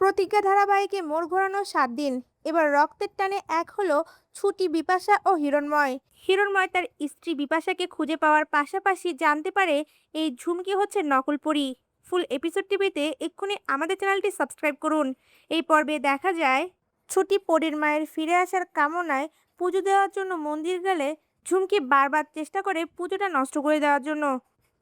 প্রতিজ্ঞা ধারাবাহিকে মোড় ঘোরানো 7 দিন। এবার রক্তের টানে এক হলো ছুটি, বিপাশা ও হিরণময়। হিরণময় তার স্ত্রী বিপাশাকে খুঁজে পাওয়ার পাশাপাশি জানতে পারে এই ঝুমকি হচ্ছে নকল পরী। ফুল এপিসোডটি পেতে এক্ষুনি আমাদের চ্যানেলটি সাবস্ক্রাইব করুন। এই পর্বে দেখা যায় ছুটি পরীর মায়ের ফিরে আসার কামনায় পুজো দেওয়ার জন্য মন্দির গেলে ঝুমকি বারবার চেষ্টা করে পুজোটা নষ্ট করে দেওয়ার জন্য।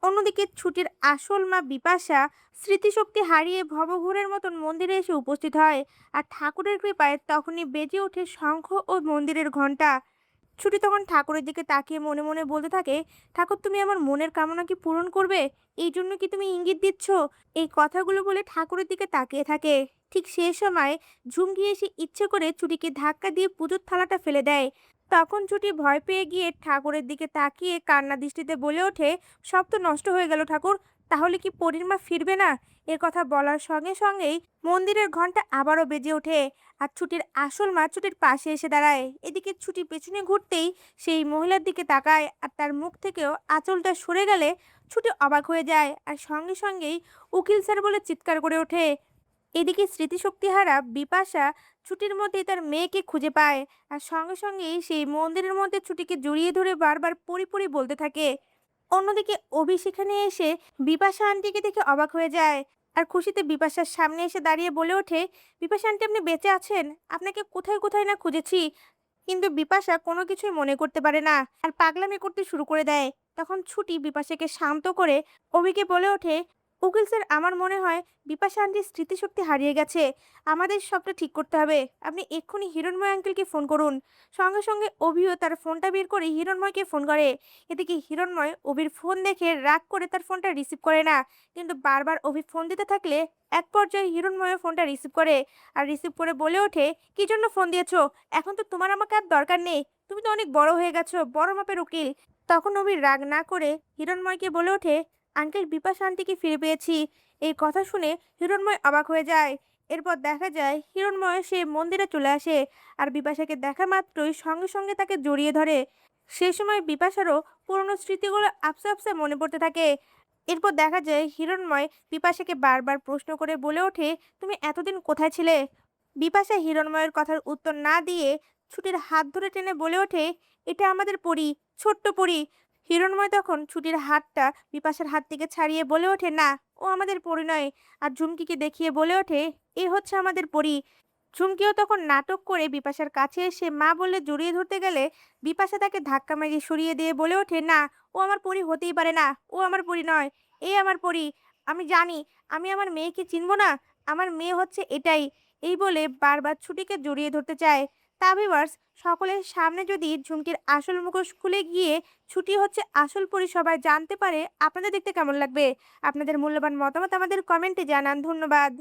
অন্যদিকে ছুটির আসল মা বিপাশা স্মৃতিশক্তি হারিয়ে ভবঘুরের মতন মন্দিরে এসে উপস্থিত হয়। আর ঠাকুরের কৃপায় তখনই বেজে ওঠে শঙ্খ ও মন্দিরের ঘণ্টা। ছুটি তখন ঠাকুরের দিকে তাকিয়ে মনে মনে বলতে থাকে, ঠাকুর তুমি আমার মনের কামনা কি পূরণ করবে? এই জন্য কি তুমি ইঙ্গিত দিচ্ছ? এই কথাগুলো বলে ঠাকুরের দিকে তাকিয়ে থাকে। ঠিক সেই সময় ঝুমকি এসে ইচ্ছে করে ছুটিকে ধাক্কা দিয়ে পুজোর থালাটা ফেলে দেয়। তখন ছুটি ভয় পেয়ে গিয়ে ঠাকুরের দিকে তাকিয়ে কান্না দৃষ্টিতে বলে ওঠে, সব তো নষ্ট হয়ে গেল ঠাকুর, তাহলে কি পরীর মা ফিরবে না? এর কথা বলার সঙ্গে সঙ্গেই মন্দিরের ঘন্টা আবারও বেজে ওঠে। আর ছুটির আসল মা ছুটির পাশে এসে দাঁড়ায়। এদিকে ছুটি পেছনে ঘুরতেই সেই মহিলার দিকে তাকায়, আর তার মুখ থেকেও আঁচলটা সরে গেলে ছুটি অবাক হয়ে যায় আর সঙ্গে সঙ্গেই উকিল স্যার বলে চিৎকার করে ওঠে। এদিকে স্মৃতিশক্তিহারা বিপাশা ছুটির মধ্যেই তার মেয়েকে খুঁজে পায়। আর সঙ্গে সঙ্গেই সেই মন্দিরের মধ্যে ছুটিকে জড়িয়ে ধরে বারবার পরি পরি বলতে থাকে। অন্যদিকে অভি সেখানে এসে বিপাশা আন্টিকে দেখে অবাক হয়ে যায়। আর খুশিতে বিপাশার সামনে এসে দাঁড়িয়ে বলে ওঠে, বিপাশা আন্টি আপনি বেঁচে আছেন? আপনাকে কোথায় কোথায় না খুঁজেছি। কিন্তু বিপাশা কোনো কিছুই মনে করতে পারে না আর পাগলামি করতে শুরু করে দেয়। তখন ছুটি বিপাশাকে শান্ত করে অভিকে বলে ওঠে, উকিল স্যার আমার মনে হয় বিপাশা আন্টির স্মৃতিশক্তি হারিয়ে গেছে। আমাদের সবটা ঠিক করতে হবে। আপনি এক্ষুনি হিরণময় আঙ্কেলকে ফোন করুন। সঙ্গে সঙ্গে অভিও তার ফোনটা বের করে হিরণময়কে ফোন করে। এদিকে হিরণময় অভির ফোন দেখে রাগ করে তার ফোনটা রিসিভ করে না। কিন্তু বারবার অভি ফোন দিতে থাকলে এক পর্যায়ে হিরণময় ফোনটা রিসিভ করে। আর রিসিভ করে বলে ওঠে, কি জন্য ফোন দিয়েছো? এখন তো তোমার আমাকে আর দরকার নেই। তুমি তো অনেক বড় হয়ে গেছো, বড় মাপের উকিল। তখন অভি রাগ না করে হিরণময়কে বলে ওঠে, আঙ্কেল বিপাশা আন্টিকে ফিরে পেয়েছি। এই কথা শুনে হিরণময় অবাক হয়ে যায়। এরপর দেখা যায় হিরণময় সে মন্দিরে চলে আসে। আর বিপাশাকে দেখা মাত্রই সঙ্গে সঙ্গে তাকে জড়িয়ে ধরে। সে সময় বিপাশারও পুরনো স্মৃতিগুলো আপসা আপসা মনে পড়তে থাকে। এরপর দেখা যায় হিরণময় বিপাশাকে বারবার প্রশ্ন করে বলে ওঠে, তুমি এতদিন কোথায় ছিলে? বিপাশা হিরণময়ের কথার উত্তর না দিয়ে ছুটির হাত ধরে টেনে বলে ওঠে, এটা আমাদের পরী, ছোট্ট পরী। হিরণময় তখন ছুটির হাতটা বিপাশার হাত থেকে ছাড়িয়ে বলে ওঠে, না, ও আমাদের পরী নয়। আর ঝুমকিকে দেখিয়ে বলে ওঠে, এ হচ্ছে আমাদের পরী। ঝুমকিও তখন নাটক করে বিপাশার কাছে এসে মা বলে জড়িয়ে ধরতে গেলে বিপাশা তাকে ধাক্কা মেরে সরিয়ে দিয়ে বলে ওঠে, না, ও আমার পরী হতেই পারে না। ও আমার পরী নয়, এ আমার পরী। আমি জানি আমি আমার মেয়েকে চিনব না। আমার মেয়ে হচ্ছে এটাই। এই বলে বারবার ছুটিকে জড়িয়ে ধরতে চায়। তা ভিউয়ার্স, সকলের সামনে যদি ঝুমকির আসল মুখোশ খুলে গিয়ে ছুটি হচ্ছে আসল পরী সবাই জানতে পারে, আপনাদের দেখতে কেমন লাগবে? আপনাদের মূল্যবান মতামত আমাদের কমেন্টে জানান। ধন্যবাদ।